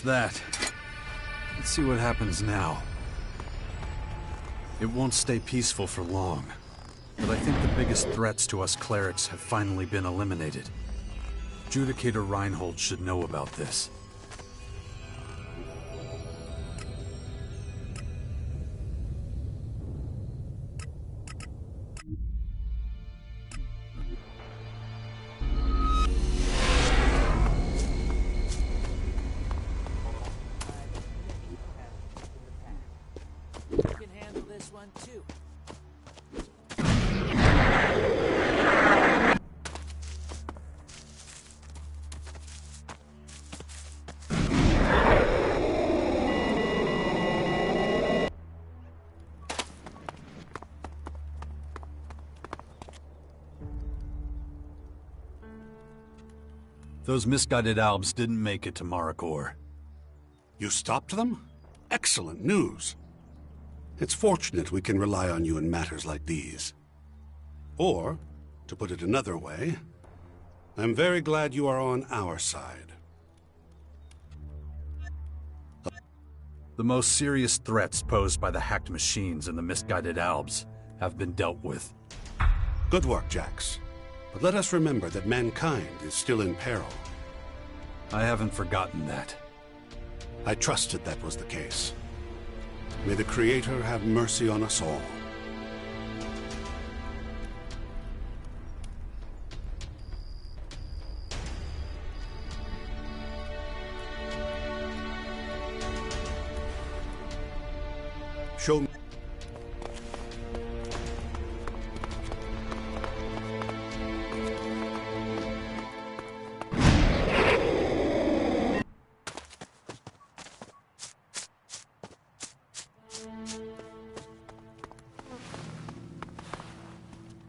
Just that. Let's see what happens now. It won't stay peaceful for long, but I think the biggest threats to us clerics have finally been eliminated. Judicator Reinhold should know about this. Those misguided Albs didn't make it to Marikor. You stopped them? Excellent news. It's fortunate we can rely on you in matters like these. Or, to put it another way, I'm very glad you are on our side. The most serious threats posed by the hacked machines and the misguided Albs have been dealt with. Good work, Jax. But let us remember that mankind is still in peril. I haven't forgotten that. I trusted that was the case. May the Creator have mercy on us all. Show me.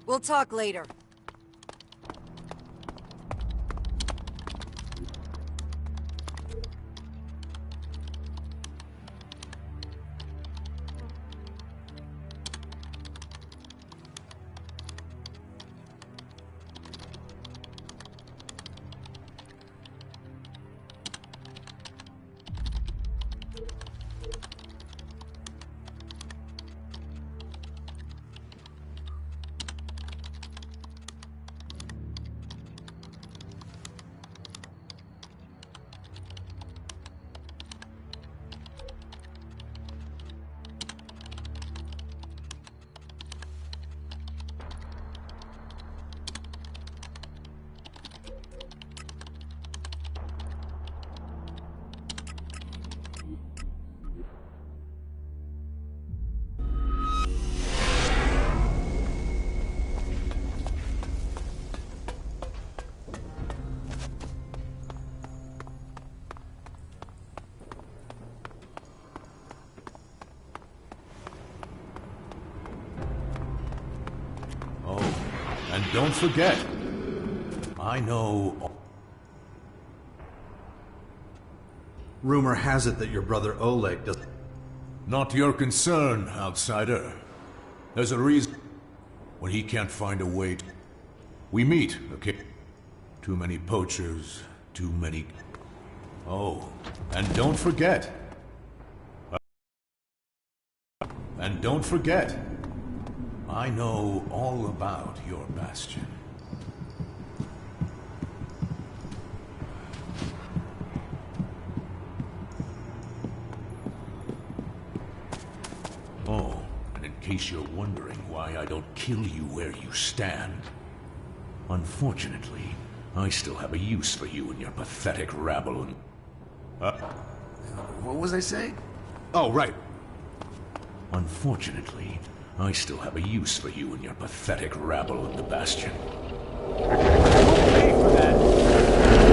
We'll talk later. And don't forget, I know... Rumor has it that your brother Oleg does... Not your concern, outsider. There's a reason when he can't find a way to... We meet, okay? Too many poachers, too many... Oh, and don't forget... And don't forget, I know all about your bastion. Oh, and in case you're wondering why I don't kill you where you stand, unfortunately, I still have a use for you and your pathetic rabble and... What was I saying? Oh, right. Unfortunately, I still have a use for you and your pathetic rabble in the Bastion. You'll pay for that!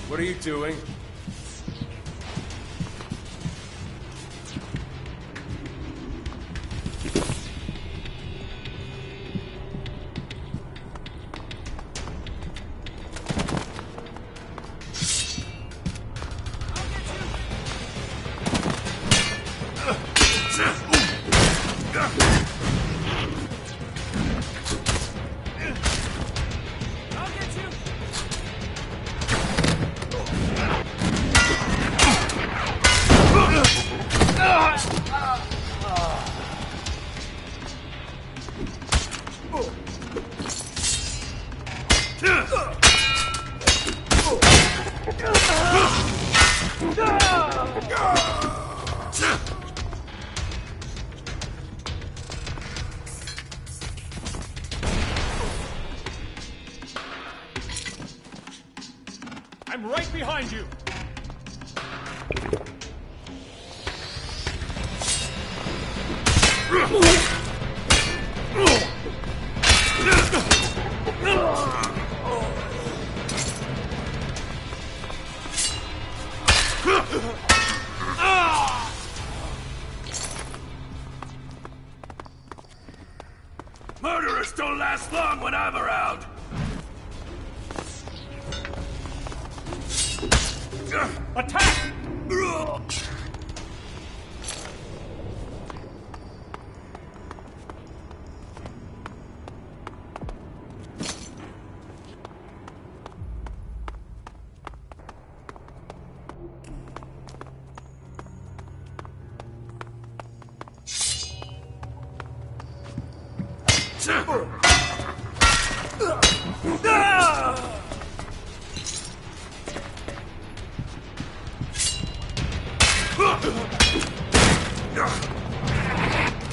What are you doing? I'm right behind you! Murderers don't last long when I'm around! Attack!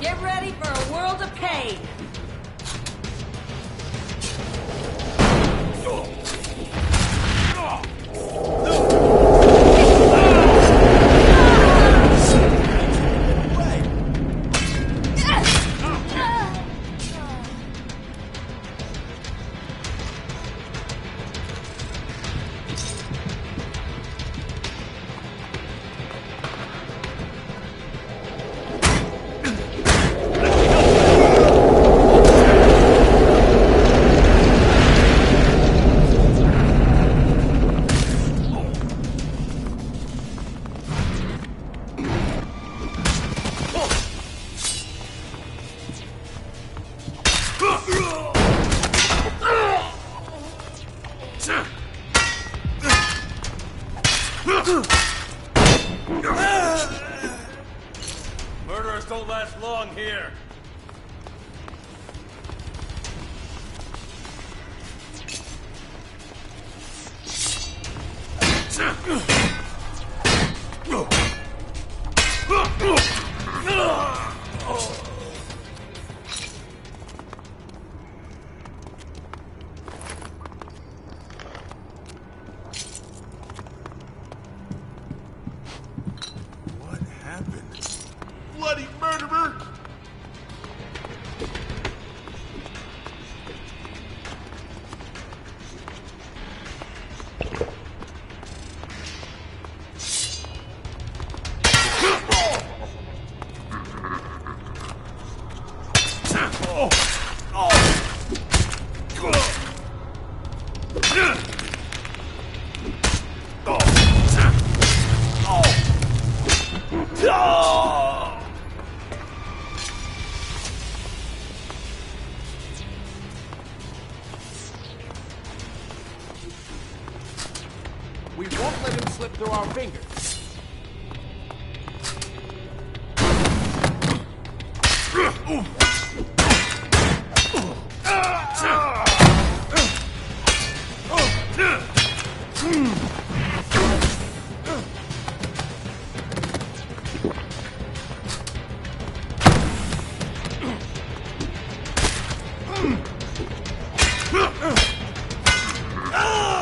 Get ready for a world of pain! Murderers don't last long here. What happened? Bloody murderer! We won't let him slip through our fingers.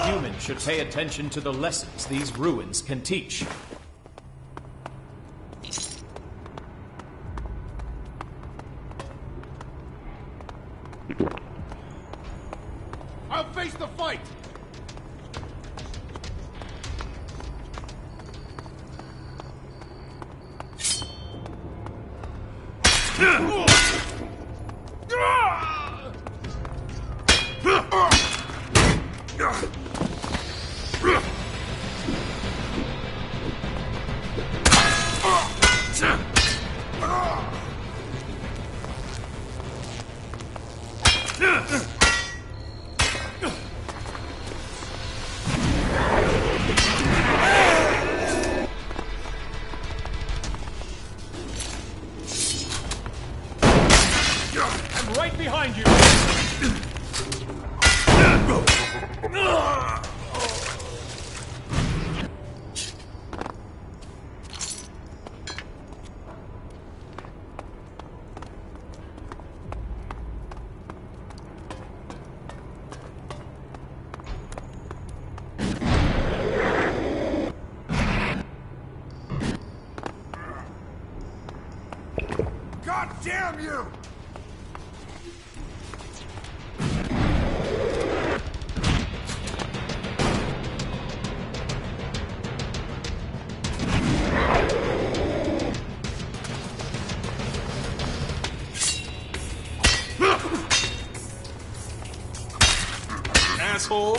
Humans should pay attention to the lessons these ruins can teach. the fight! I'm right behind you! God damn you! Asshole!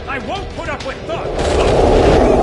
I won't put up with thugs!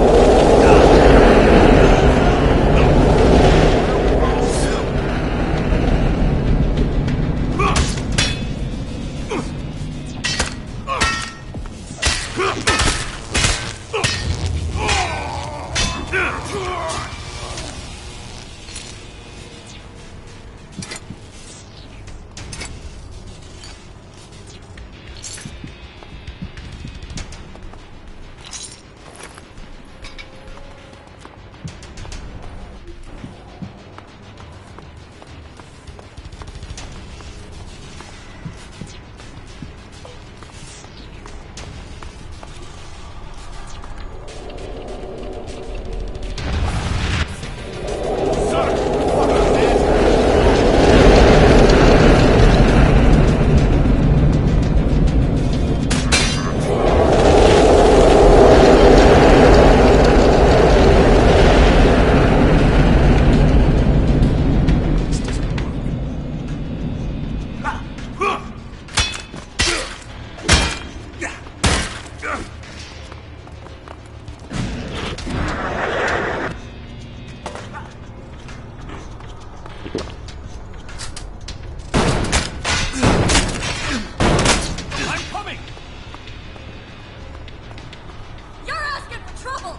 I'm coming! You're asking for trouble!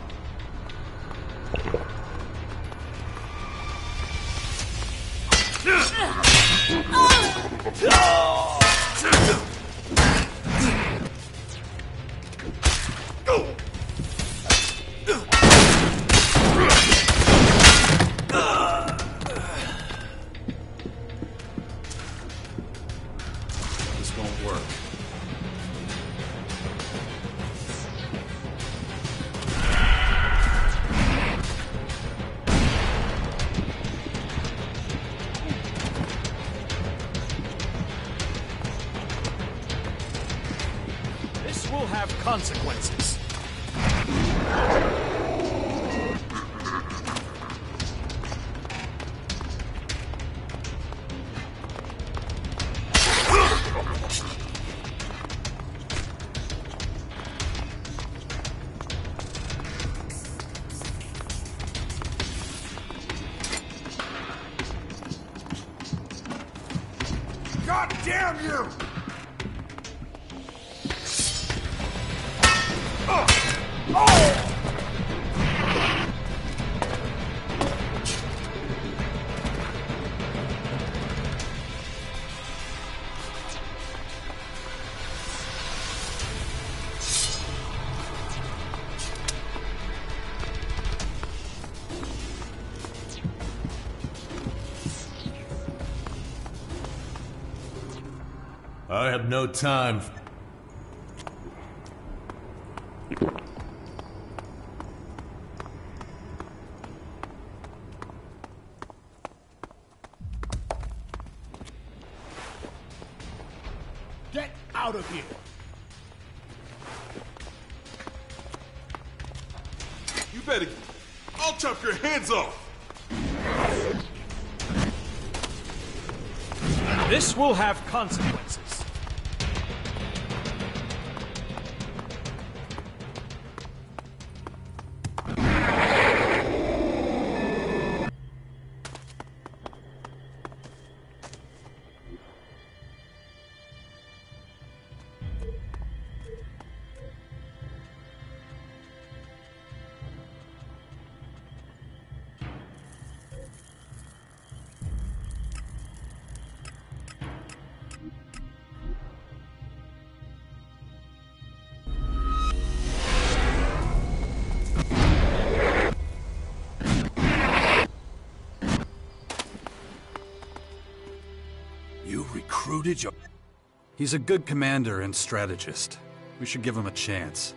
This won't work. This will have consequences. God damn you! I have no time. Get out of here! You better... I'll chop your heads off! This will have consequences. You recruited your... He's a good commander and strategist. We should give him a chance.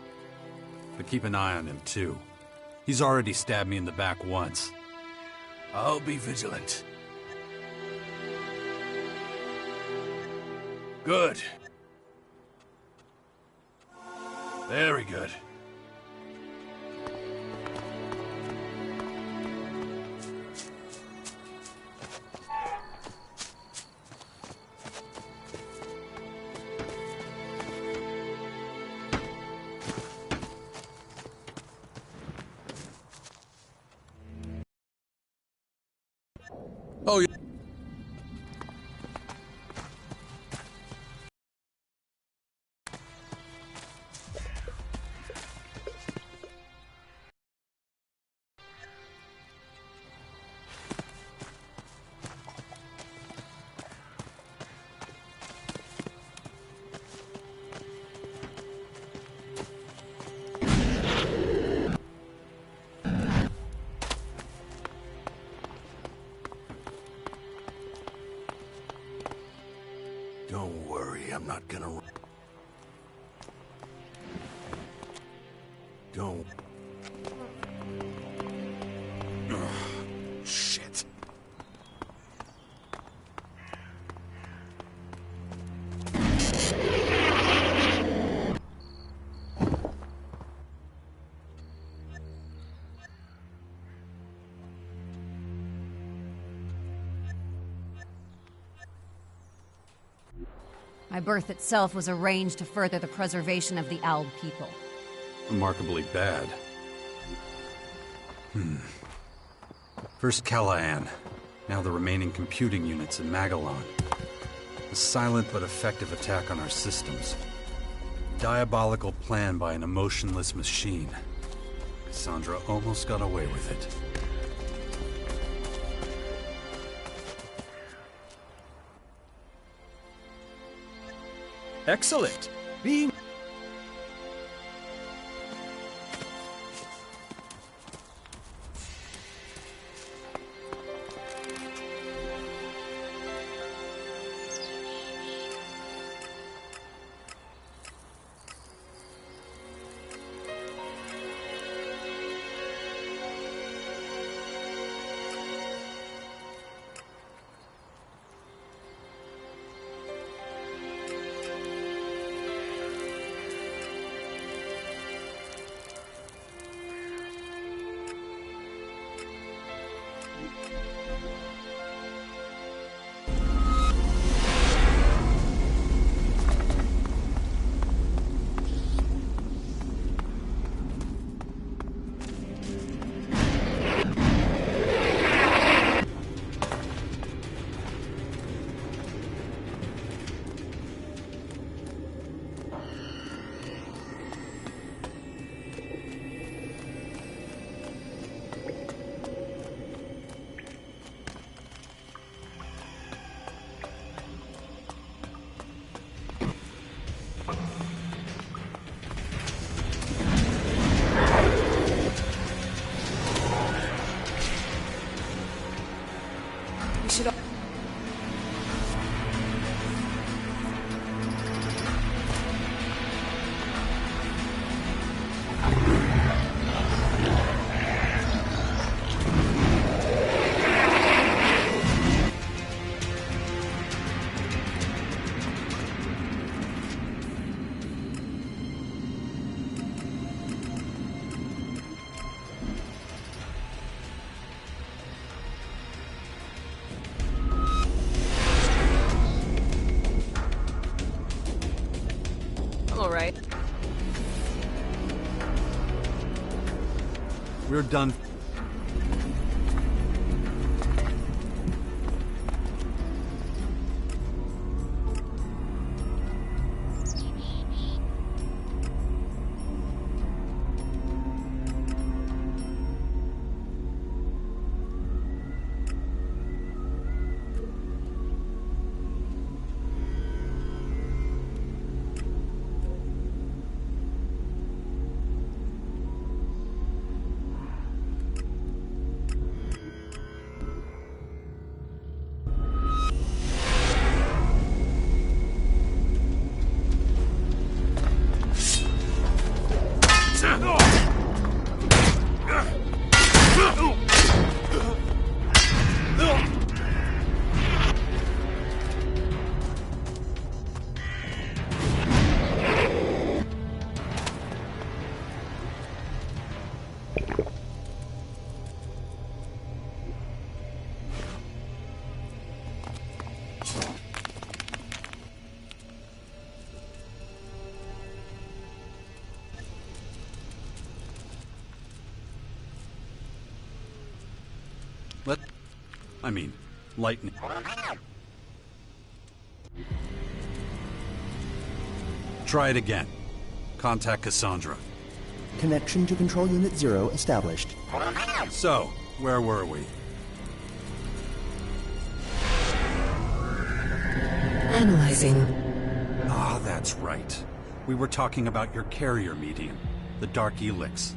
But keep an eye on him, too. He's already stabbed me in the back once. I'll be vigilant. Good. Very good. Oh, yeah. Don't worry, I'm not gonna... Don't... Ugh, shit. My birth itself was arranged to further the preservation of the Owl people. Remarkably bad. First Callahan, now the remaining computing units in Magellan. A silent but effective attack on our systems. Diabolical plan by an emotionless machine. Cassandra almost got away with it. Excellent. Being... right. We're done. Lightning. Try it again. Contact Cassandra. Connection to Control Unit 0 established. So, where were we? Analyzing. Ah, that's right. We were talking about your carrier medium, the Dark Elex.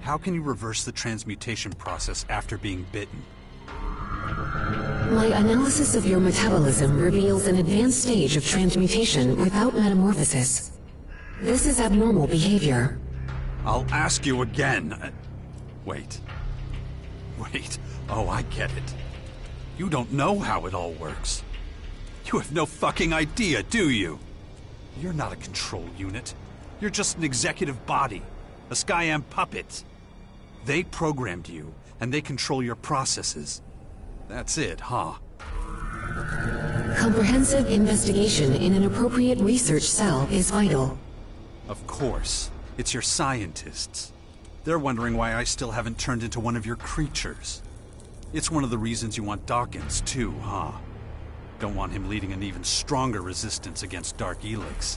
How can you reverse the transmutation process after being bitten? My analysis of your metabolism reveals an advanced stage of transmutation without metamorphosis. This is abnormal behavior. I'll ask you again. Wait. Oh, I get it. You don't know how it all works. You have no fucking idea, do you? You're not a control unit. You're just an executive body. A Skyam puppet. They programmed you, and they control your processes. That's it, huh? Comprehensive investigation in an appropriate research cell is vital. Of course. It's your scientists. They're wondering why I still haven't turned into one of your creatures. It's one of the reasons you want Dawkins, too, huh? Don't want him leading an even stronger resistance against Dark Elex.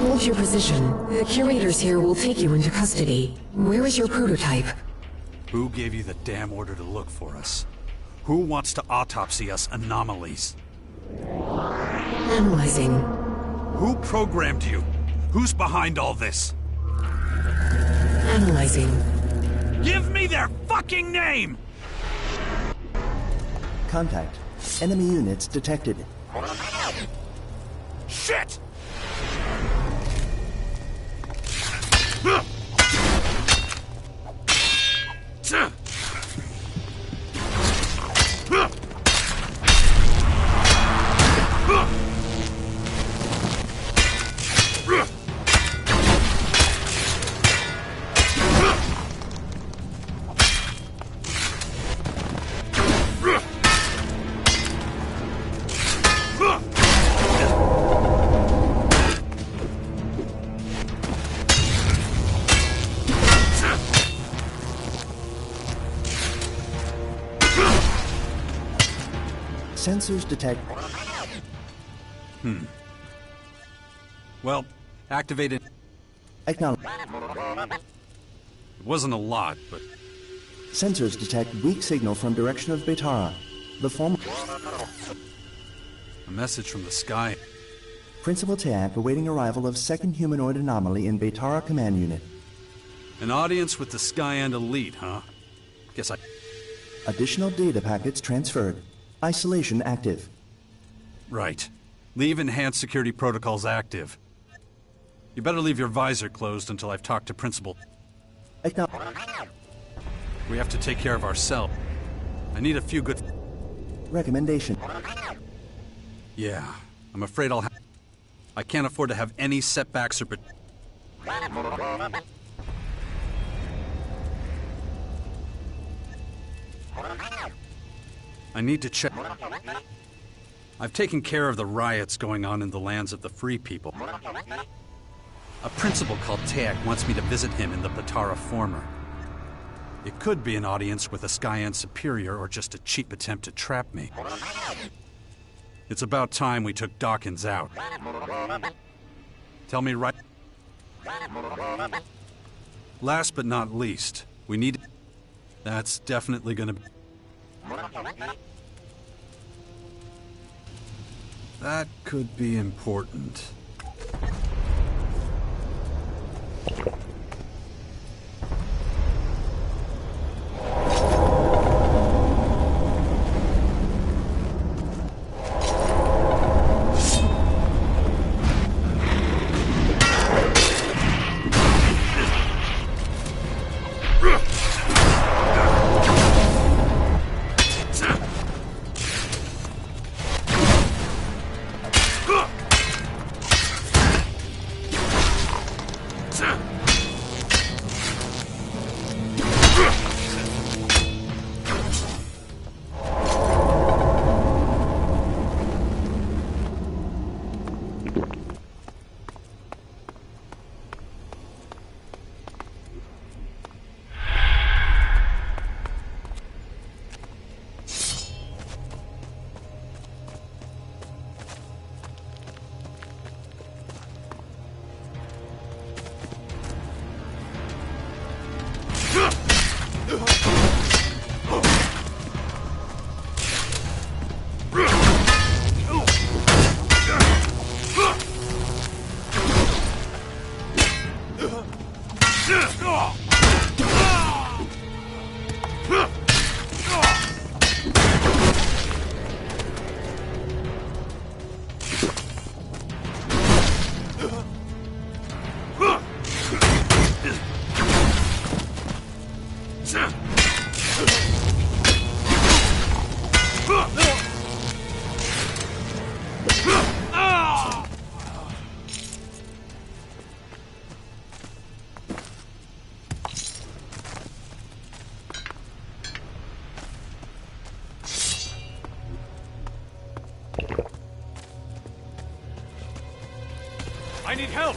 Hold your position. The curators here will take you into custody. Where is your prototype? Who gave you the damn order to look for us? Who wants to autopsy us anomalies? Analyzing. Who programmed you? Who's behind all this? Analyzing. Give me their fucking name! Contact. Enemy units detected. Shit! Sensors detect... Well, activated... Acknowledge. It wasn't a lot, but... Sensors detect weak signal from direction of Betara. The form... A message from the sky. Principal Teak awaiting arrival of second humanoid anomaly in Betara Command Unit. An audience with the Skyend elite, huh? Guess I... Additional data packets transferred. Isolation active. Right. Leave enhanced security protocols active. You better leave your visor closed until I've talked to Principal. We have to take care of ourselves. I need a few good... Recommendation. Yeah, I'm afraid I can't afford to have any setbacks or... I need to check... I've taken care of the riots going on in the lands of the Free People. A principal called Teak wants me to visit him in the Batara Former. It could be an audience with a Skyan superior or just a cheap attempt to trap me. It's about time we took Dawkins out. Tell me right... Last but not least, we need... That's definitely gonna... That could be important. I need help!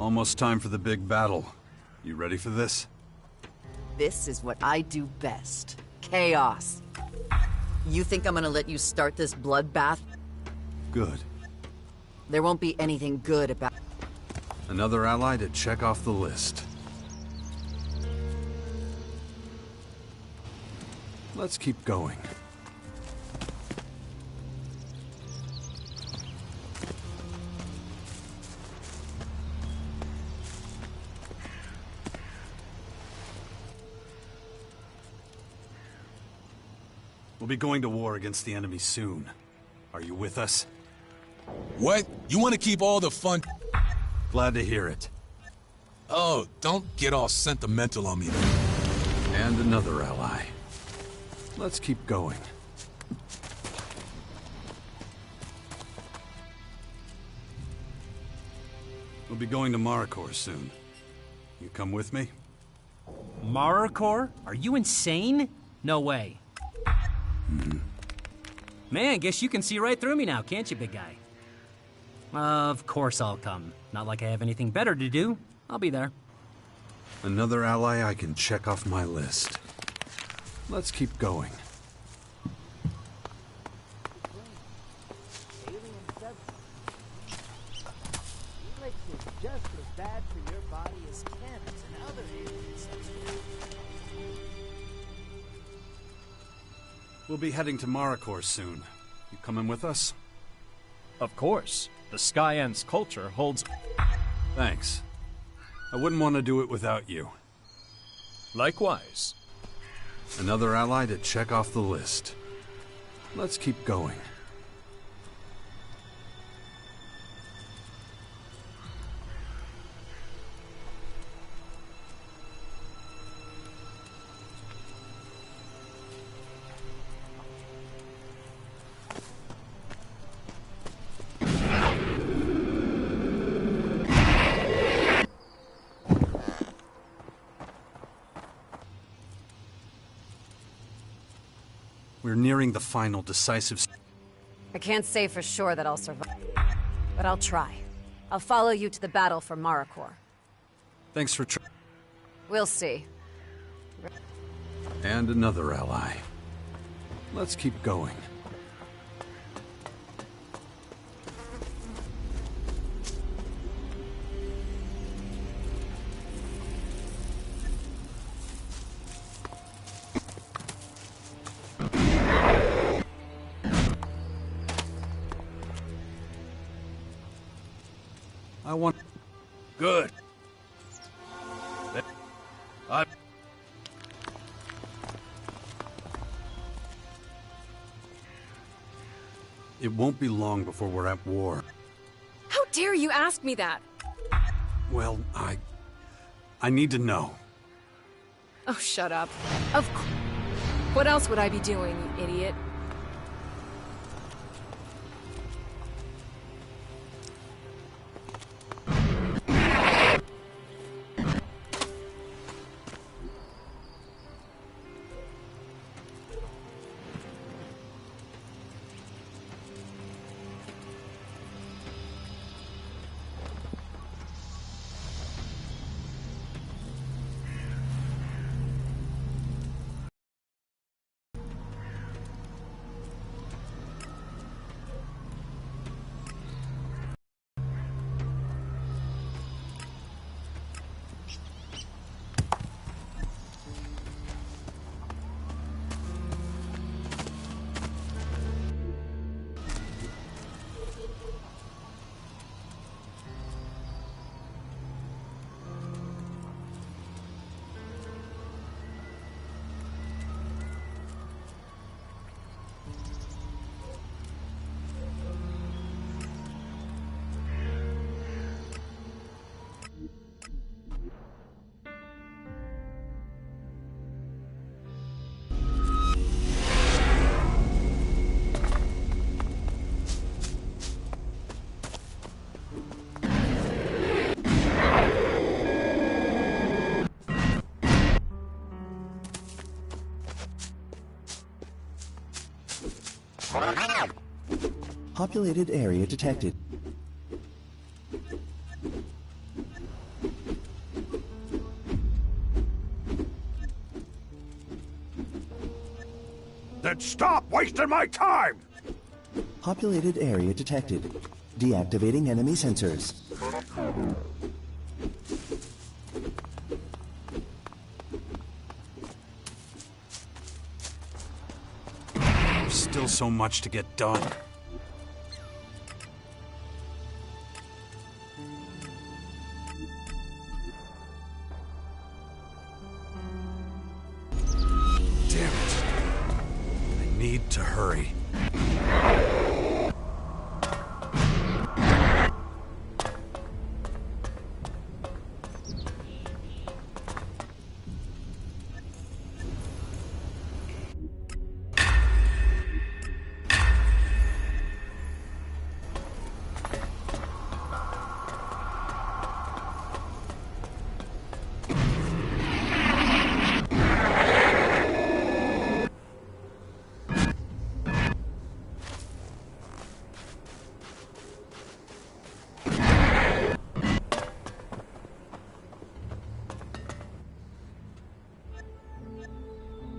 Almost time for the big battle. You ready for this? This is what I do best. Chaos. You think I'm gonna let you start this bloodbath? Good. There won't be anything good about... Another ally to check off the list. Let's keep going. We'll be going to war against the enemy soon. Are you with us? What? You want to keep all the fun? Glad to hear it. Oh, don't get all sentimental on me. And another ally. Let's keep going. We'll be going to Maricor soon. You come with me? Maricor? Are you insane? No way. Man, guess you can see right through me now, can't you, big guy? Of course I'll come. Not like I have anything better to do. I'll be there. Another ally I can check off my list. Let's keep going. Just as bad for your body as cannons and other alien substances. We'll be heading to Maricor soon. You coming with us? Of course. The Skyend's culture holds... Thanks. I wouldn't want to do it without you. Likewise. Another ally to check off the list. Let's keep going. We're nearing the final decisive... I can't say for sure that I'll survive, but I'll try. I'll follow you to the battle for Maricor. Thanks for We'll see. And another ally. Let's keep going. I want... Good. It won't be long before we're at war. How dare you ask me that? Well, I need to know. Oh, shut up. Of course. What else would I be doing, you idiot? Populated area detected. Then stop wasting my time! Populated area detected. Deactivating enemy sensors. There's still so much to get done. Damn it. I need to hurry.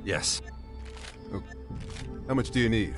Yes. Oh. How much do you need?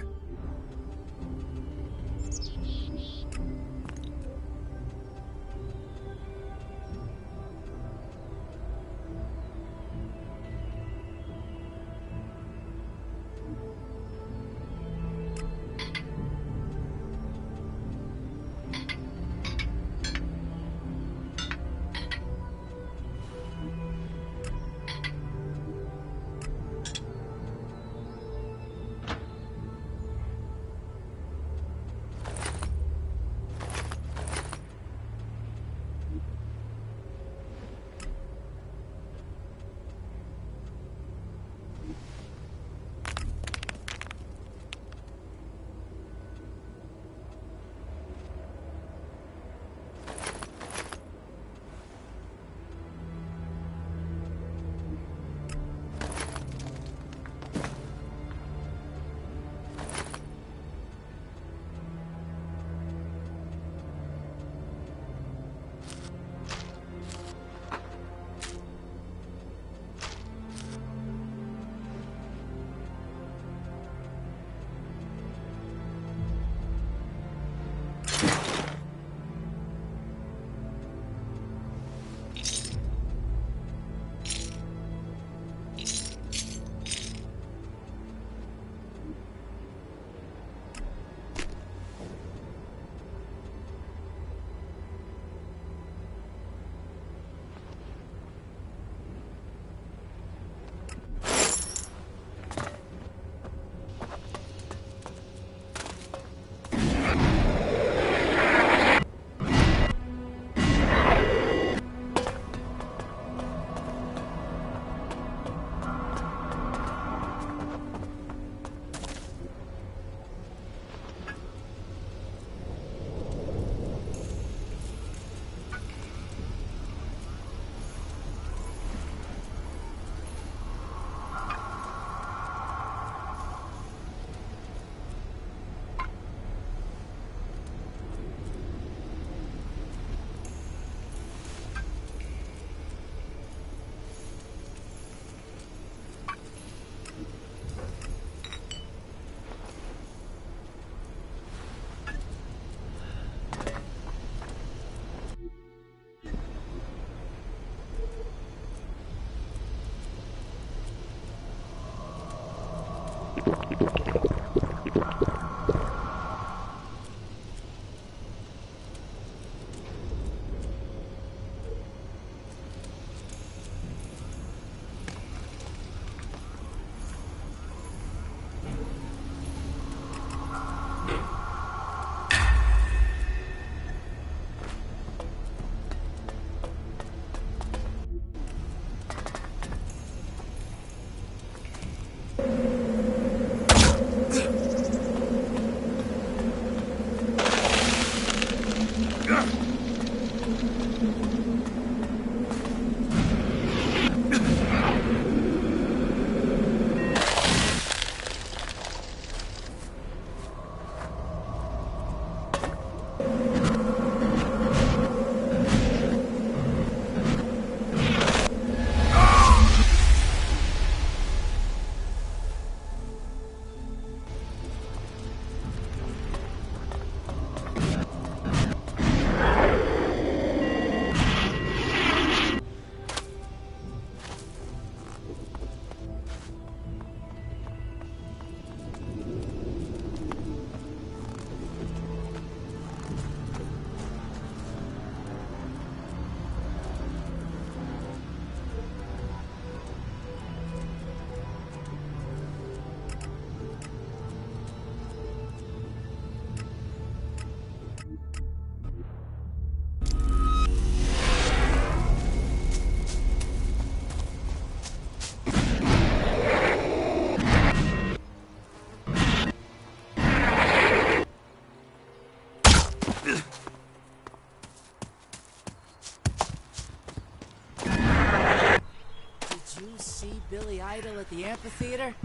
at the amphitheater?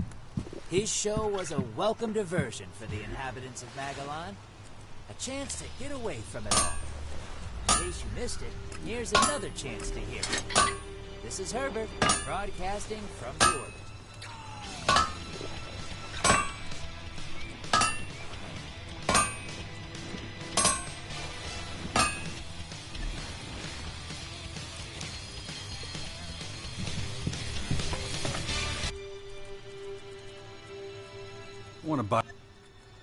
His show was a welcome diversion for the inhabitants of Magellan. A chance to get away from it all. In case you missed it, here's another chance to hear it. This is Herbert, broadcasting from the orbit. Want to buy?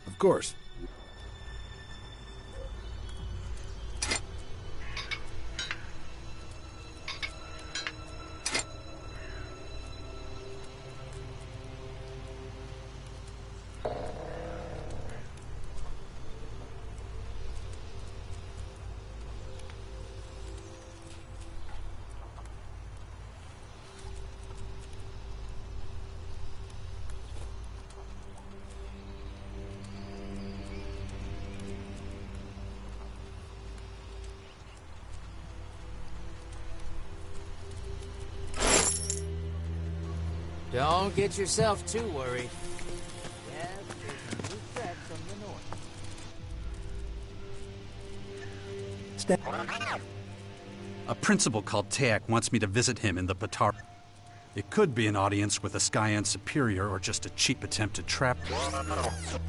Of course. Don't get yourself too worried. Yes, there's a new threat from the north. A principal called Teak wants me to visit him in the Batar. It could be an audience with a Skyan superior or just a cheap attempt to trap us.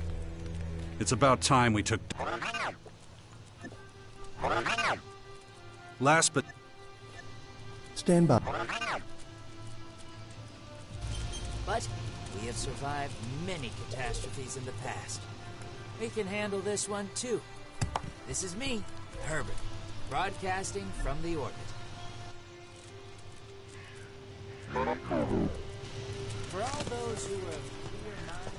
It's about time we took... Last but... Stand by. But we have survived many catastrophes in the past. We can handle this one too. This is me, Herbert, broadcasting from the orbit. For all those who are clear-minded...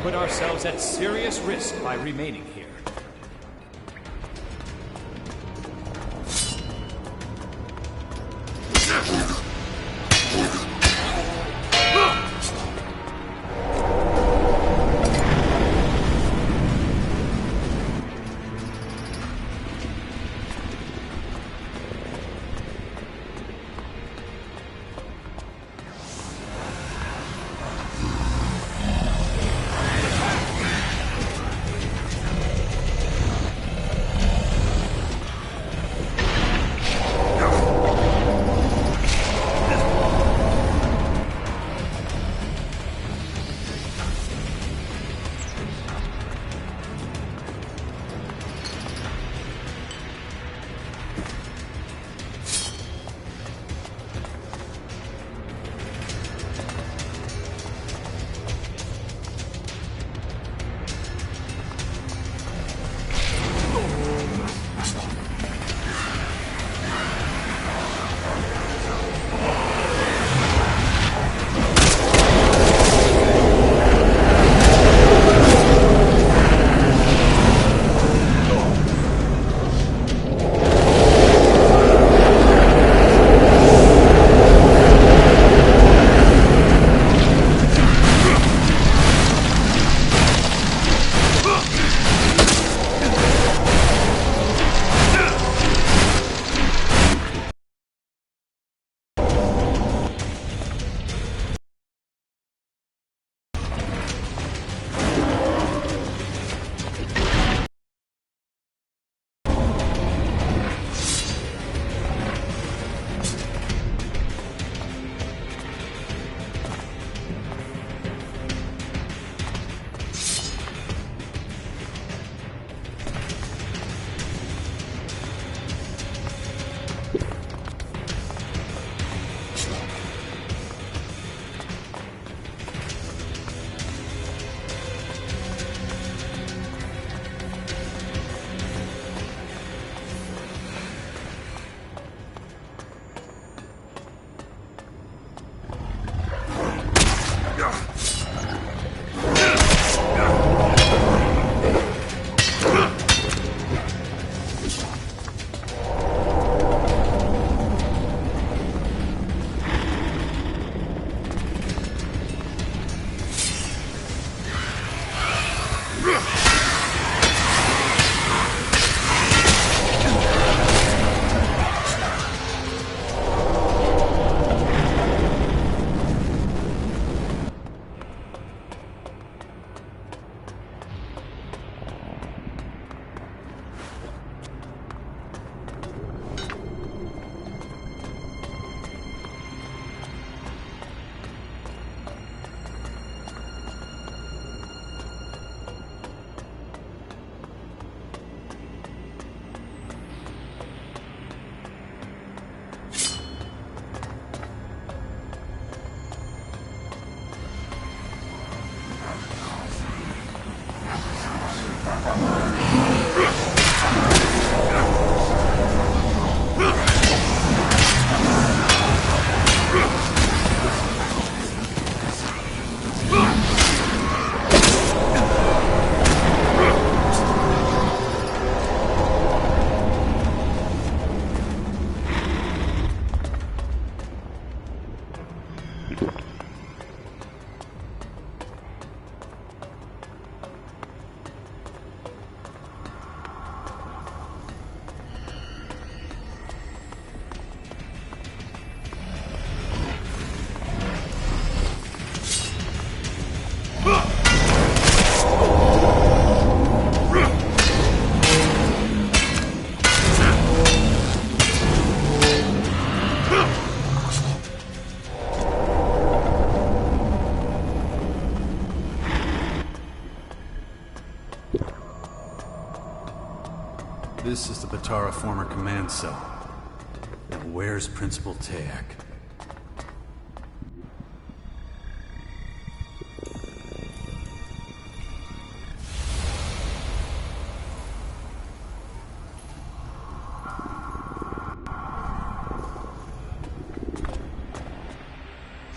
Put ourselves at serious risk by remaining here. This is the Batara former command cell. Now where's Principal Tayak?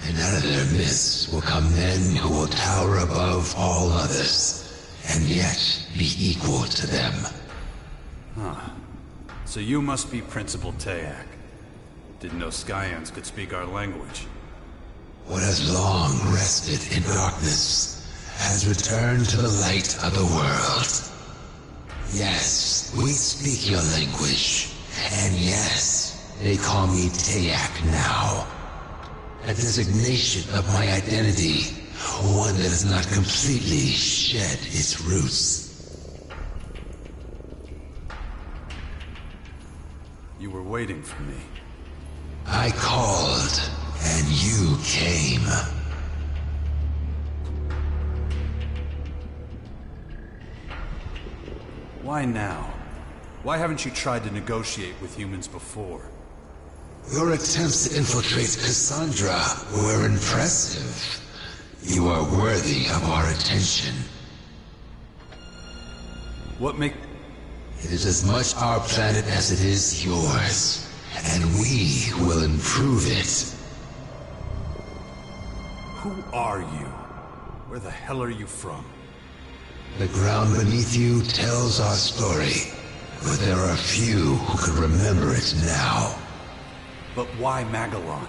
And out of their midst will come men who will tower above all others, and yet be equal to them. Huh. So you must be Principal Tayak. Didn't know Skyans could speak our language. What has long rested in darkness has returned to the light of the world. Yes, we speak your language. And yes, they call me Tayak now. A designation of my identity, one that has not completely shed its roots. You were waiting for me. I called, and you came. Why now? Why haven't you tried to negotiate with humans before? Your attempts to infiltrate Cassandra were impressive. You are worthy of our attention. What make... It is as much our planet as it is yours, and we will improve it. Who are you? Where the hell are you from? The ground beneath you tells our story, but there are few who could remember it now. But why Magellan?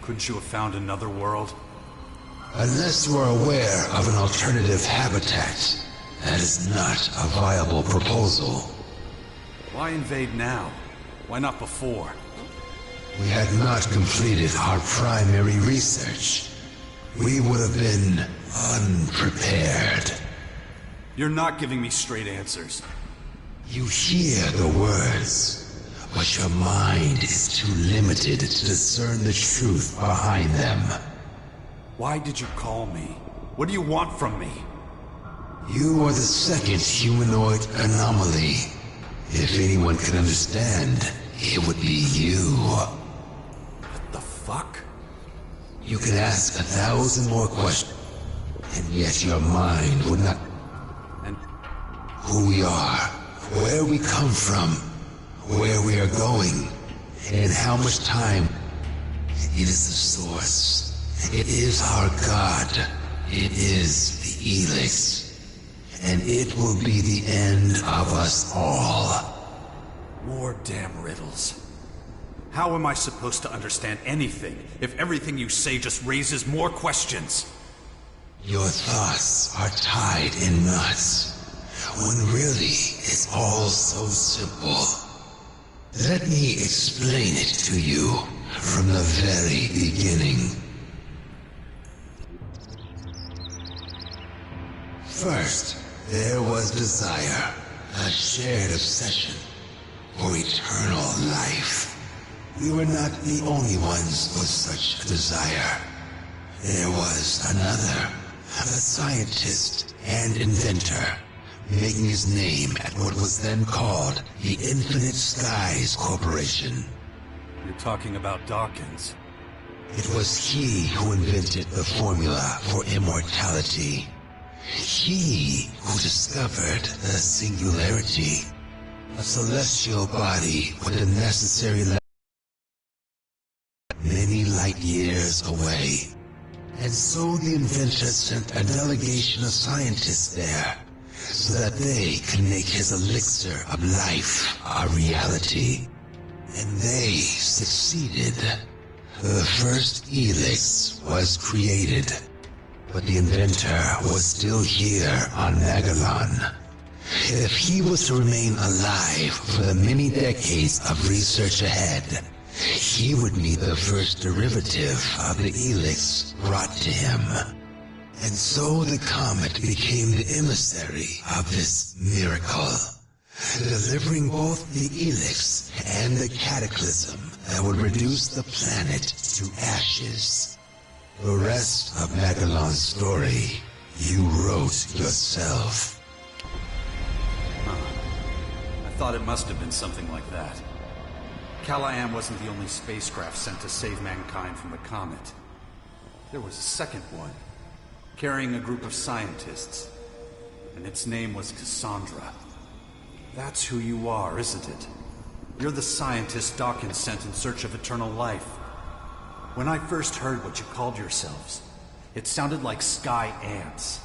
Couldn't you have found another world? Unless you are aware of an alternative habitat, that is not a viable proposal. Why invade now? Why not before? We had not completed our primary research. We would have been unprepared. You're not giving me straight answers. You hear the words, but your mind is too limited to discern the truth behind them. Why did you call me? What do you want from me? You are the second humanoid anomaly. If anyone could understand, it would be you. What the fuck? You could ask 1,000 more questions, and yet your mind would not... And who we are, where we come from, where we are going, and how much time. It is the source. It is our God. It is the Elex. And it will be the end of us all. More damn riddles. How am I supposed to understand anything if everything you say just raises more questions? Your thoughts are tied in knots, when really it's all so simple. Let me explain it to you from the very beginning. First, there was desire, a shared obsession for eternal life. We were not the only ones with such a desire. There was another, a scientist and inventor, making his name at what was then called the Infinite Skies Corporation. You're talking about Dawkins. It was he who invented the formula for immortality. He who discovered the singularity, a celestial body with the necessary many light years away. And so the inventor sent a delegation of scientists there, so that they could make his elixir of life a reality. And they succeeded. The first Elex was created, but the inventor was still here on Magellan. If he was to remain alive for the many decades of research ahead, he would meet the first derivative of the Elex brought to him. And so the comet became the emissary of this miracle, delivering both the Elex and the cataclysm that would reduce the planet to ashes. The rest of Magellan's story you wrote yourself. I thought it must have been something like that. Callahan wasn't the only spacecraft sent to save mankind from the comet. There was a second one, carrying a group of scientists, and its name was Cassandra. That's who you are, isn't it? You're the scientist Dawkins sent in search of eternal life. When I first heard what you called yourselves, it sounded like sky ants.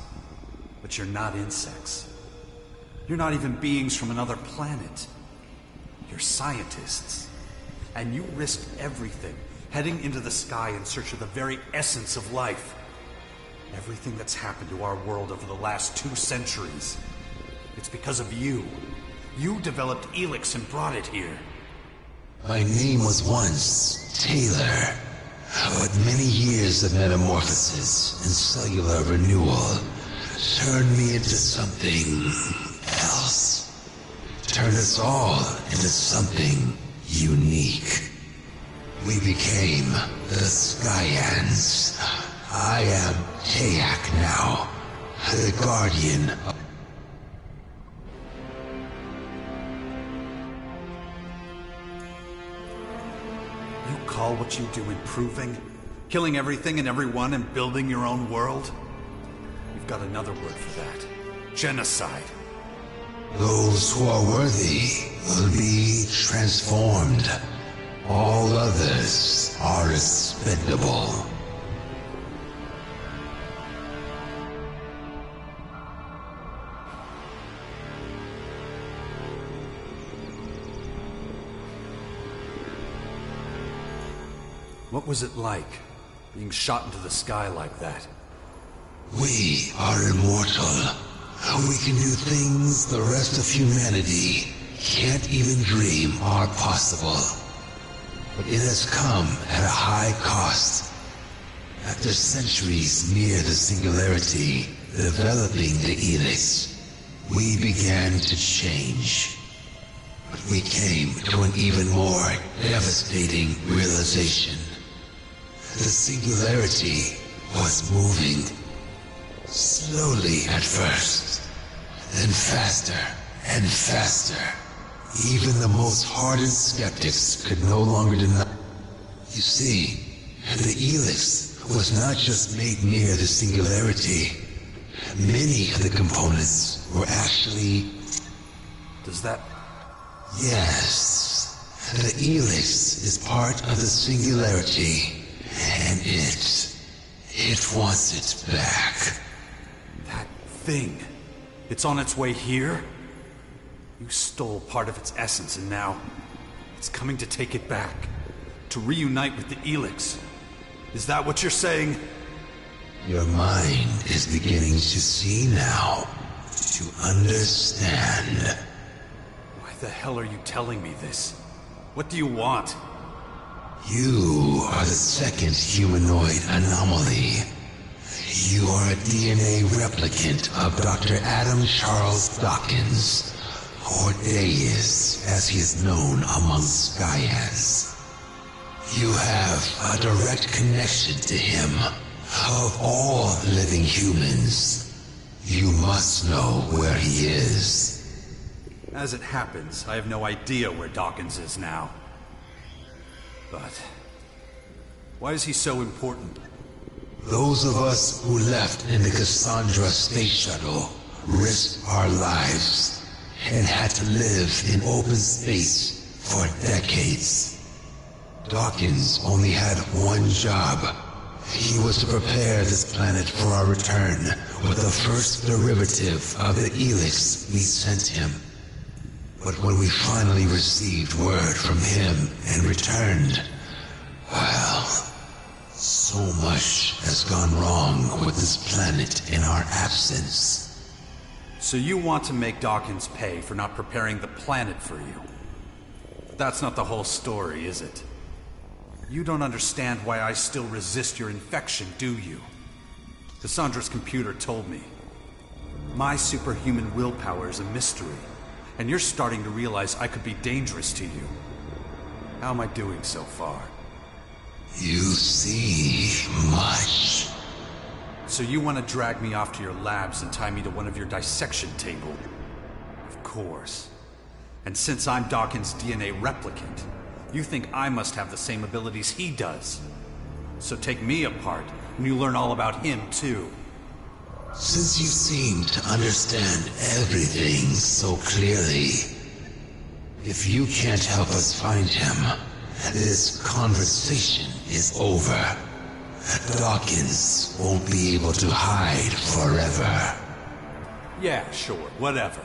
But you're not insects. You're not even beings from another planet. You're scientists. And you risked everything, heading into the sky in search of the very essence of life. Everything that's happened to our world over the last 2 centuries. It's because of you. You developed Elex and brought it here. My name was once Taylor, but many years of metamorphosis and cellular renewal turned me into something else. Turned us all into something unique. We became the Skyans. I am Tayak now, the guardian of... You call what you do improving? Killing everything and everyone and building your own world? You've got another word for that. Genocide. Those who are worthy will be transformed. All others are expendable. What was it like, being shot into the sky like that? We are immortal. We can do things the rest of humanity can't even dream are possible. But it has come at a high cost. After centuries near the singularity, developing the Elex, we began to change. But we came to an even more devastating realization. The singularity was moving. Slowly at first, then faster and faster. Even the most hardened skeptics could no longer deny. You see, the Elex was not just made near the singularity. Many of the components were actually... Does that... Yes. The Elex is part of the singularity, and it wants it back. That thing. It's on its way here? You stole part of its essence, and now it's coming to take it back. To reunite with the Elex. Is that what you're saying? Your mind is beginning to see now. To understand. Why the hell are you telling me this? What do you want? You are the second humanoid anomaly. You are a DNA replicant of Dr. Adam Charles Dawkins, or Deus, as he is known among Skyans. You have a direct connection to him. Of all living humans, you must know where he is. As it happens, I have no idea where Dawkins is now. But why is he so important? Those of us who left in the Cassandra space shuttle risked our lives and had to live in open space for decades. Dawkins only had one job. He was to prepare this planet for our return with the first derivative of the Elex we sent him. But when we finally received word from him and returned, well, so much has gone wrong with this planet in our absence. So you want to make Dawkins pay for not preparing the planet for you? But that's not the whole story, is it? You don't understand why I still resist your infection, do you? Cassandra's computer told me. My superhuman willpower is a mystery, and you're starting to realize I could be dangerous to you. How am I doing so far? You see much. So you want to drag me off to your labs and tie me to one of your dissection tables? Of course. And since I'm Dawkins' DNA replicant, you think I must have the same abilities he does. So take me apart, and you learn all about him, too. Since you seem to understand everything so clearly, if you can't help us find him, this conversation is over. Dawkins won't be able to hide forever. Yeah, sure, whatever.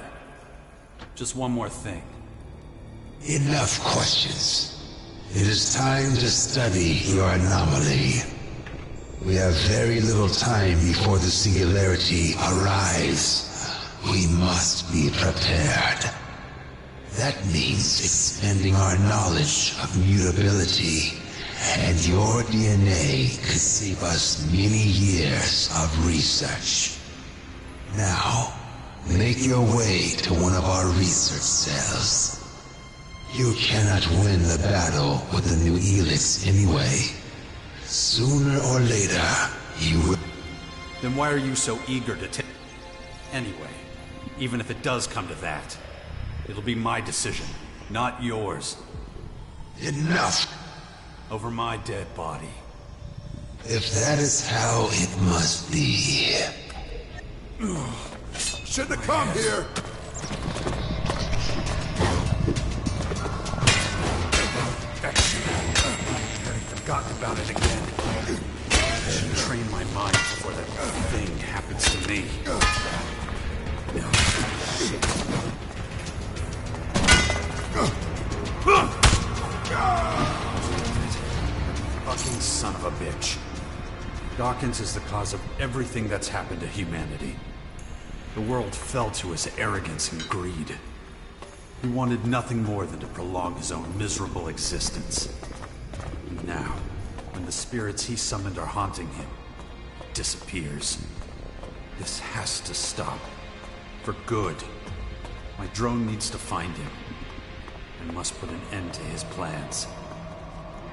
Just one more thing. Enough questions. It is time to study your anomaly. We have very little time before the singularity arrives. We must be prepared. That means expanding our knowledge of mutability, and your DNA could save us many years of research. Now, make your way to one of our research cells. You cannot win the battle with the new Elex anyway. Sooner or later, you will... Then why are you so eager to take... Anyway, even if it does come to that, it'll be my decision, not yours. Enough! Over my dead body. If that is how it must be... Shouldn't have come here! Forgotten about it again. I should train my mind before that thing happens to me. Fucking son of a bitch. Dawkins is the cause of everything that's happened to humanity. The world fell to his arrogance and greed. He wanted nothing more than to prolong his own miserable existence. And now, when the spirits he summoned are haunting him, he disappears. This has to stop. For good. My drone needs to find him. I must put an end to his plans.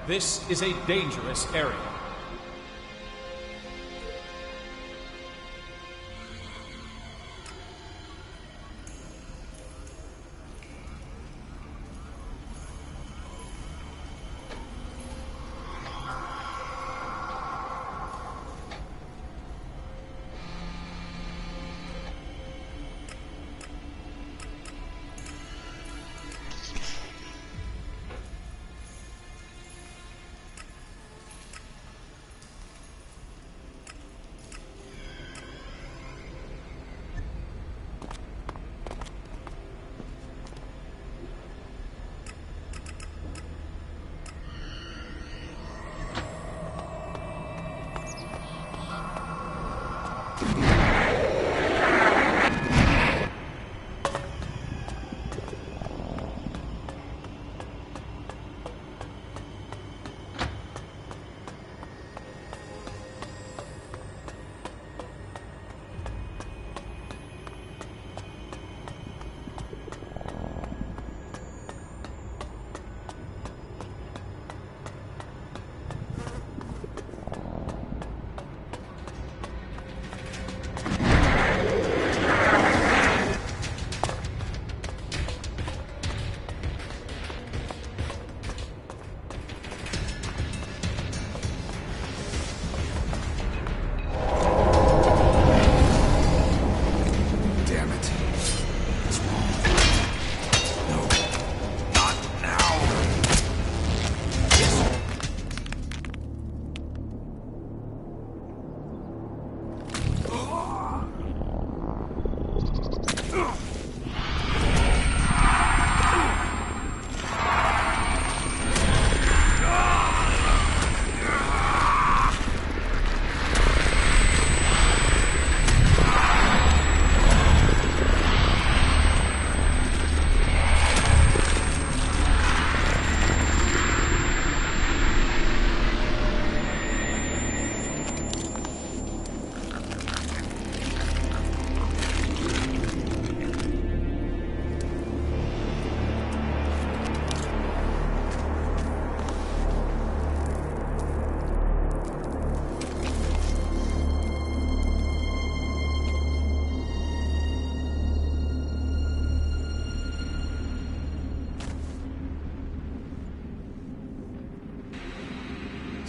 This is a dangerous area.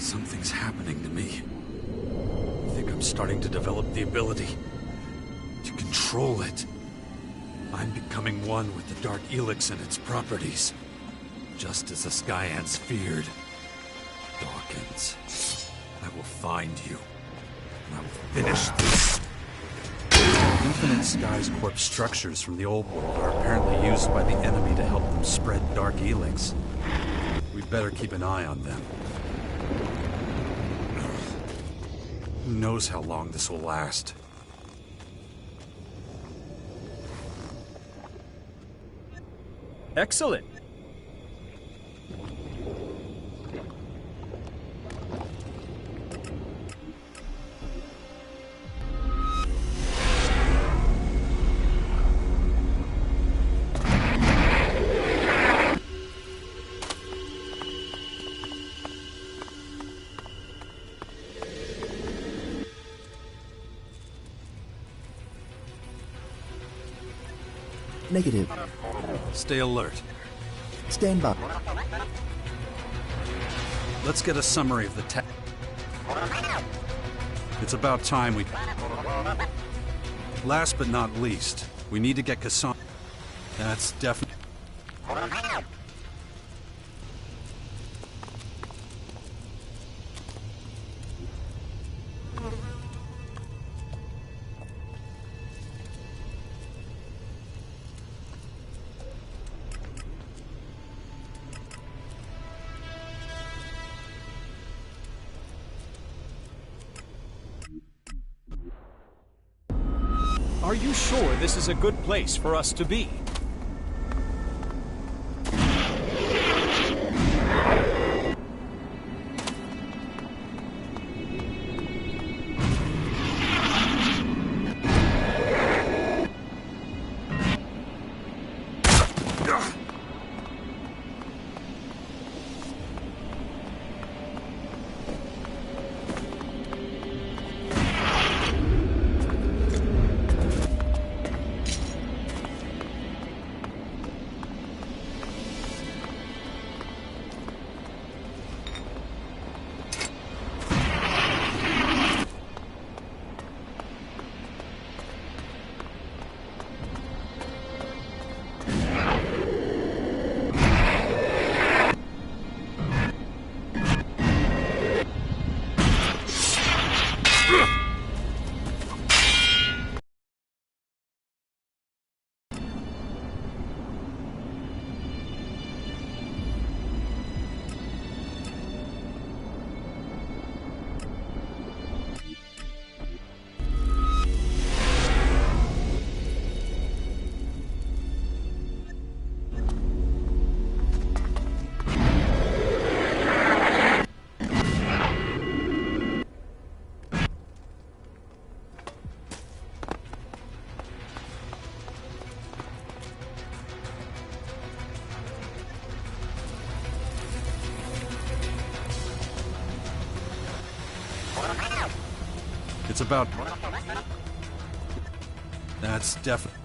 Something's happening to me. I think I'm starting to develop the ability to control it. I'm becoming one with the Dark Elex and its properties. Just as the Skyants feared. Dawkins, I will find you. And I will finish this. Infinite Skies Corp structures from the old world are apparently used by the enemy to help them spread Dark Elex. We'd better keep an eye on them. Who knows how long this will last? Excellent. Negative. Stay alert. Stand by. Let's get a summary of the It's about time we... Last but not least, we need to get Cassandra. That's definitely... Are you sure this is a good place for us to be? It's about... That's definitely...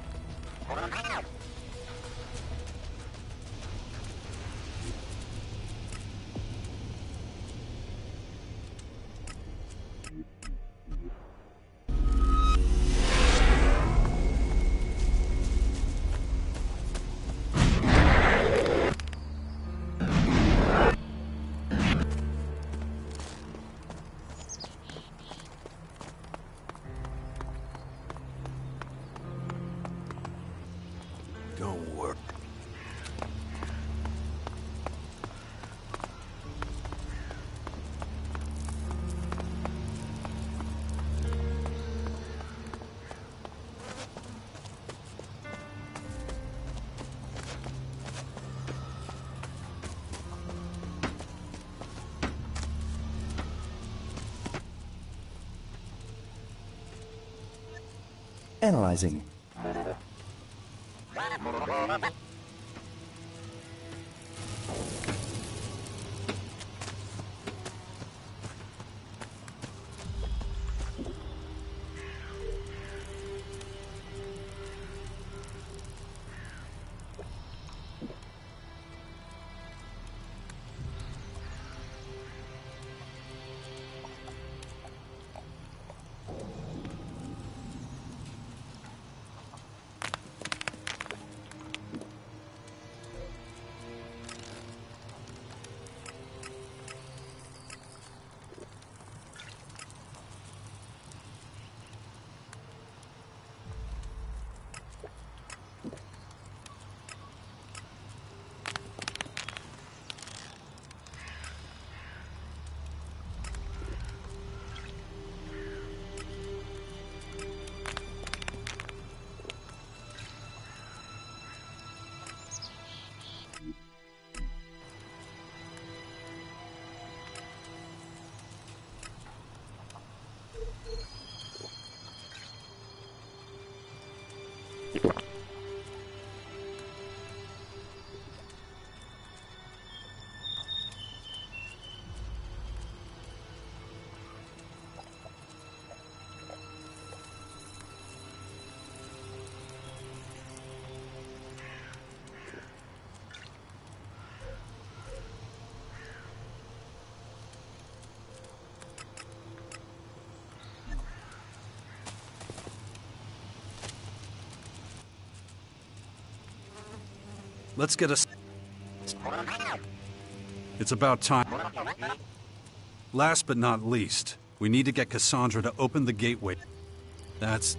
Don't worry. Analyzing. Let's get a... It's about time. Last but not least, we need to get Cassandra to open the gateway. That's...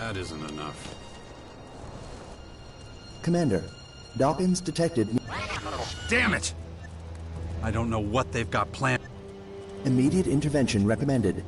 That isn't enough. Commander, Dawkins detected... Damn it! I don't know what they've got planned. Immediate intervention recommended.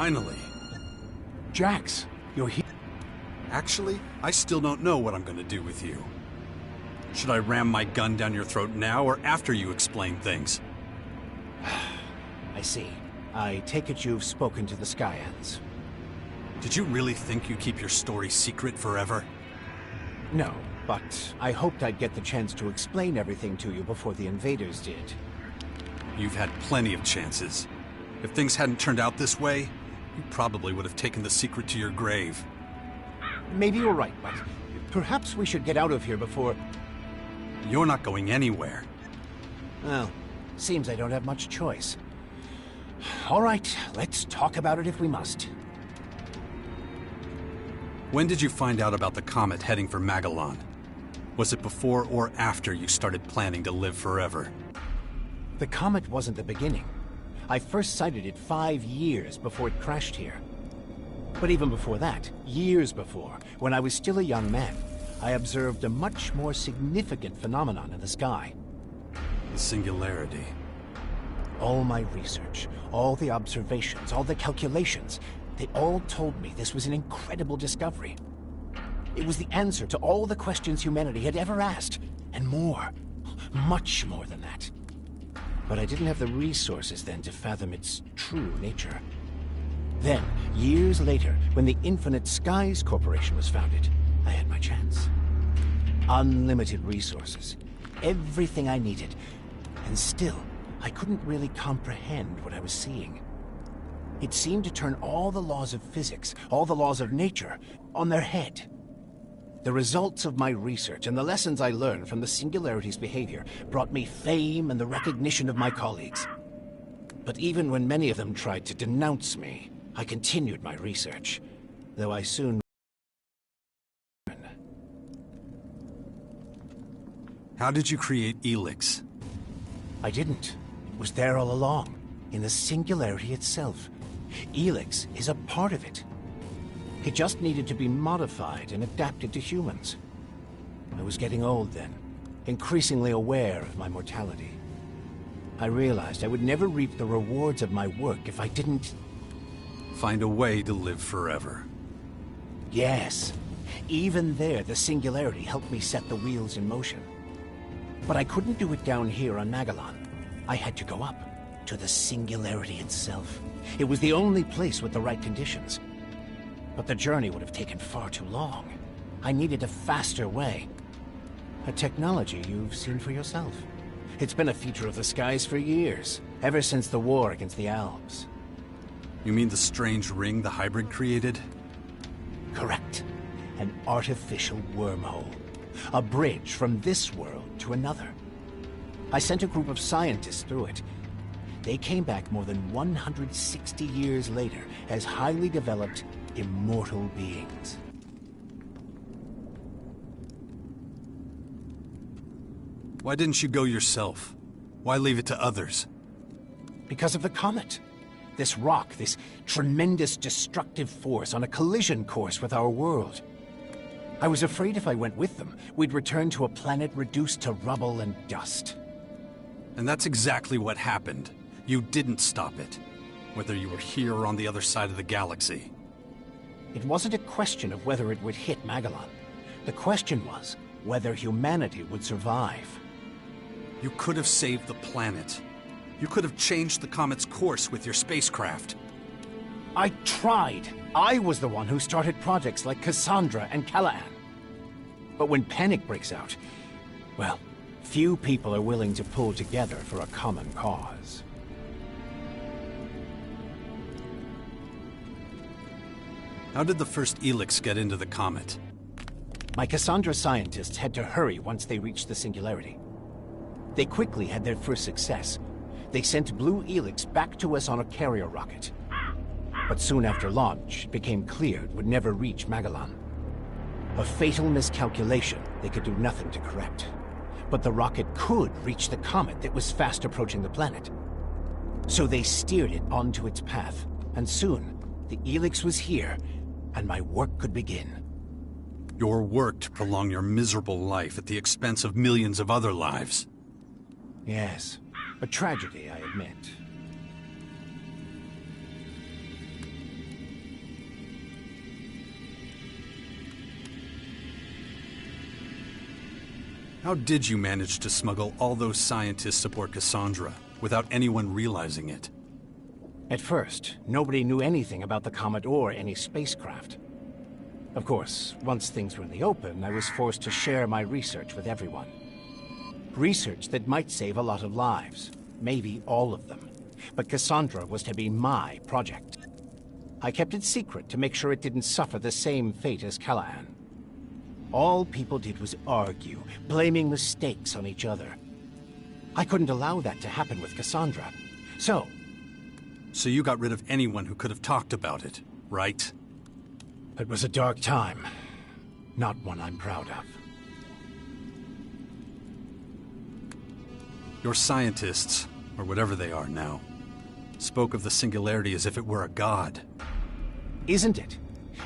Finally. Jax, you're here. Actually, I still don't know what I'm gonna do with you. Should I ram my gun down your throat now or after you explain things? I see. I take it you've spoken to the Skyans. Did you really think you keep your story secret forever? No, but I hoped I'd get the chance to explain everything to you before the invaders did. You've had plenty of chances. If things hadn't turned out this way, you probably would have taken the secret to your grave. Maybe you're right, but perhaps we should get out of here before... You're not going anywhere. Well, seems I don't have much choice. All right, let's talk about it if we must. When did you find out about the comet heading for Magellan? Was it before or after you started planning to live forever? The comet wasn't the beginning. I first sighted it 5 years before it crashed here. But even before that, years before, when I was still a young man, I observed a much more significant phenomenon in the sky. The singularity. All my research, all the observations, all the calculations, they all told me this was an incredible discovery. It was the answer to all the questions humanity had ever asked, and more. Much more than that. But I didn't have the resources then to fathom its true nature. Then, years later, when the Infinite Skies Corporation was founded, I had my chance. Unlimited resources. Everything I needed. And still, I couldn't really comprehend what I was seeing. It seemed to turn all the laws of physics, all the laws of nature, on their head. The results of my research and the lessons I learned from the Singularity's behavior brought me fame and the recognition of my colleagues. But even when many of them tried to denounce me, I continued my research, though I soon... How did you create Elex? I didn't. It was there all along, in the Singularity itself. Elex is a part of it. It just needed to be modified and adapted to humans. I was getting old then, increasingly aware of my mortality. I realized I would never reap the rewards of my work if I didn't... Find a way to live forever. Yes. Even there, the Singularity helped me set the wheels in motion. But I couldn't do it down here on Magellan. I had to go up, to the Singularity itself. It was the only place with the right conditions. But the journey would have taken far too long. I needed a faster way. A technology you've seen for yourself. It's been a feature of the skies for years, ever since the war against the Alps. You mean the strange ring the hybrid created? Correct. An artificial wormhole. A bridge from this world to another. I sent a group of scientists through it. They came back more than 160 years later as highly developed, immortal beings. Why didn't you go yourself? Why leave it to others? Because of the comet. This rock, this tremendous destructive force on a collision course with our world. I was afraid if I went with them, we'd return to a planet reduced to rubble and dust. And that's exactly what happened. You didn't stop it. Whether you were here or on the other side of the galaxy. It wasn't a question of whether it would hit Magellan. The question was whether humanity would survive. You could have saved the planet. You could have changed the comet's course with your spacecraft. I tried. I was the one who started projects like Cassandra and Callahan. But when panic breaks out, well, few people are willing to pull together for a common cause. How did the first Elex get into the comet? My Cassandra scientists had to hurry once they reached the Singularity. They quickly had their first success. They sent Blue Elex back to us on a carrier rocket. But soon after launch, it became clear it would never reach Magellan. A fatal miscalculation they could do nothing to correct. But the rocket could reach the comet that was fast approaching the planet. So they steered it onto its path, and soon, the Elex was here, and my work could begin. Your work to prolong your miserable life at the expense of millions of other lives. Yes, a tragedy, I admit. How did you manage to smuggle all those scientists aboard Cassandra without anyone realizing it? At first, nobody knew anything about the comet or any spacecraft. Of course, once things were in the open, I was forced to share my research with everyone. Research that might save a lot of lives, maybe all of them. But Cassandra was to be my project. I kept it secret to make sure it didn't suffer the same fate as Callahan. All people did was argue, blaming mistakes on each other. I couldn't allow that to happen with Cassandra. So you got rid of anyone who could have talked about it, right? It was a dark time. Not one I'm proud of. Your scientists, or whatever they are now, spoke of the singularity as if it were a god. Isn't it?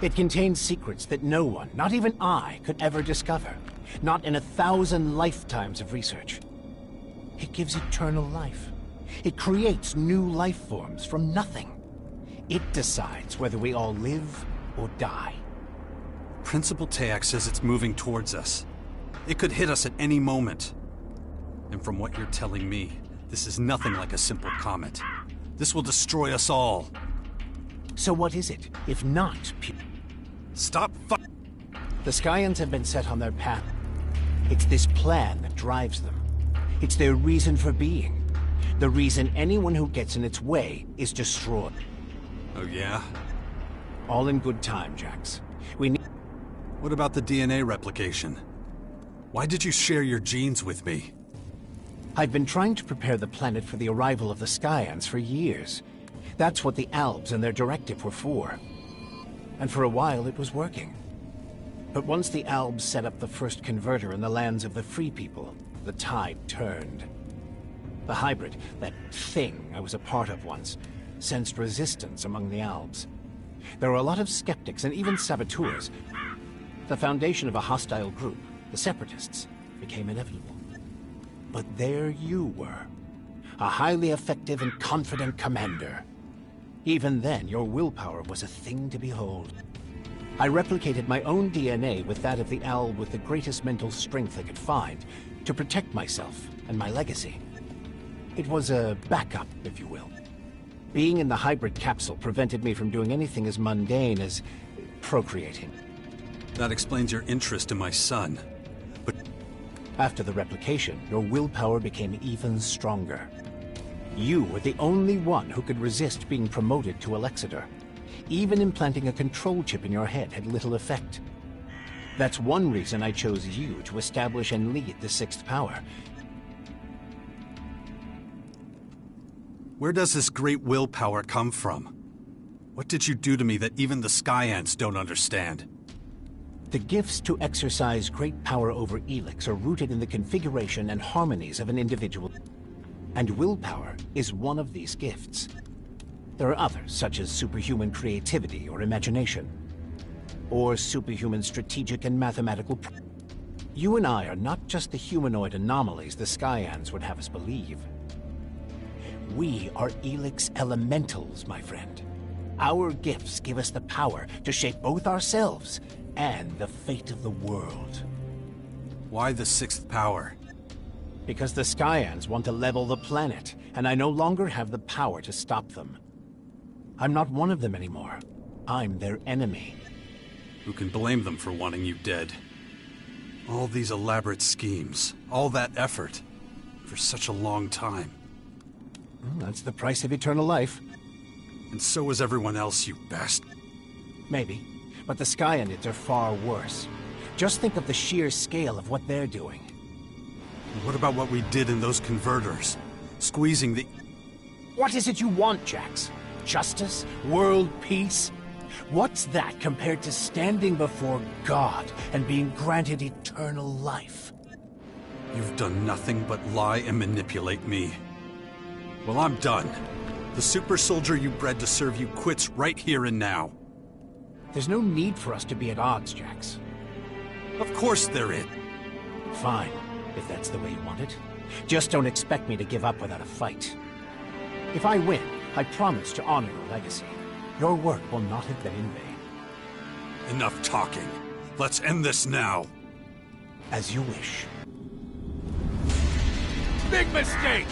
It contains secrets that no one, not even I, could ever discover. Not in 1,000 lifetimes of research. It gives eternal life. It creates new life forms from nothing. It decides whether we all live or die. Principal Teac says it's moving towards us. It could hit us at any moment. And from what you're telling me, this is nothing like a simple comet. This will destroy us all. So what is it, if not Stop The Skyans have been set on their path. It's this plan that drives them. It's their reason for being. The reason anyone who gets in its way is destroyed. Oh yeah? All in good time, Jax. We need... What about the DNA replication? Why did you share your genes with me? I've been trying to prepare the planet for the arrival of the Skyans for years. That's what the Albs and their directive were for. And for a while it was working. But once the Albs set up the first converter in the lands of the Free People, the tide turned. The hybrid, that thing I was a part of once, sensed resistance among the Albs. There were a lot of skeptics and even saboteurs. The foundation of a hostile group, the Separatists, became inevitable. But there you were, a highly effective and confident commander. Even then, your willpower was a thing to behold. I replicated my own DNA with that of the Alb with the greatest mental strength I could find, to protect myself and my legacy. It was a backup, if you will. Being in the hybrid capsule prevented me from doing anything as mundane as procreating. That explains your interest in my son. But after the replication, your willpower became even stronger. You were the only one who could resist being promoted to Alexander. Even implanting a control chip in your head had little effect. That's one reason I chose you to establish and lead the Sixth Power. Where does this great willpower come from? What did you do to me that even the Skyants don't understand? The gifts to exercise great power over Elex are rooted in the configuration and harmonies of an individual. And willpower is one of these gifts. There are others, such as superhuman creativity or imagination, or superhuman strategic and mathematical. You and I are not just the humanoid anomalies the Skyans would have us believe. We are Elex elementals, my friend. Our gifts give us the power to shape both ourselves and the fate of the world. Why the Sixth Power? Because the Skyans want to level the planet, and I no longer have the power to stop them. I'm not one of them anymore. I'm their enemy. Who can blame them for wanting you dead? All these elaborate schemes, all that effort, for such a long time. Well, that's the price of eternal life. And so is everyone else, you bastard. Maybe, but the Skyanids are far worse. Just think of the sheer scale of what they're doing. What about what we did in those converters? Squeezing the... What is it you want, Jax? Justice? World peace? What's that compared to standing before God and being granted eternal life? You've done nothing but lie and manipulate me. Well, I'm done. The super soldier you bred to serve you quits right here and now. There's no need for us to be at odds, Jax. Of course there is. Fine, if that's the way you want it. Just don't expect me to give up without a fight. If I win, I promise to honor your legacy. Your work will not have been in vain. Enough talking. Let's end this now. As you wish. Big mistake!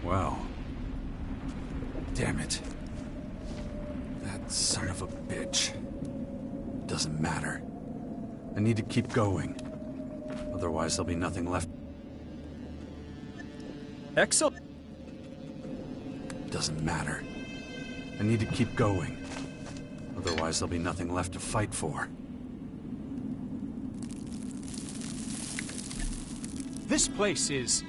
Wow. Damn it. That son of a bitch. Doesn't matter. I need to keep going. Otherwise, there'll be nothing left. Excellent. Doesn't matter. I need to keep going. Otherwise, there'll be nothing left to fight for. This place is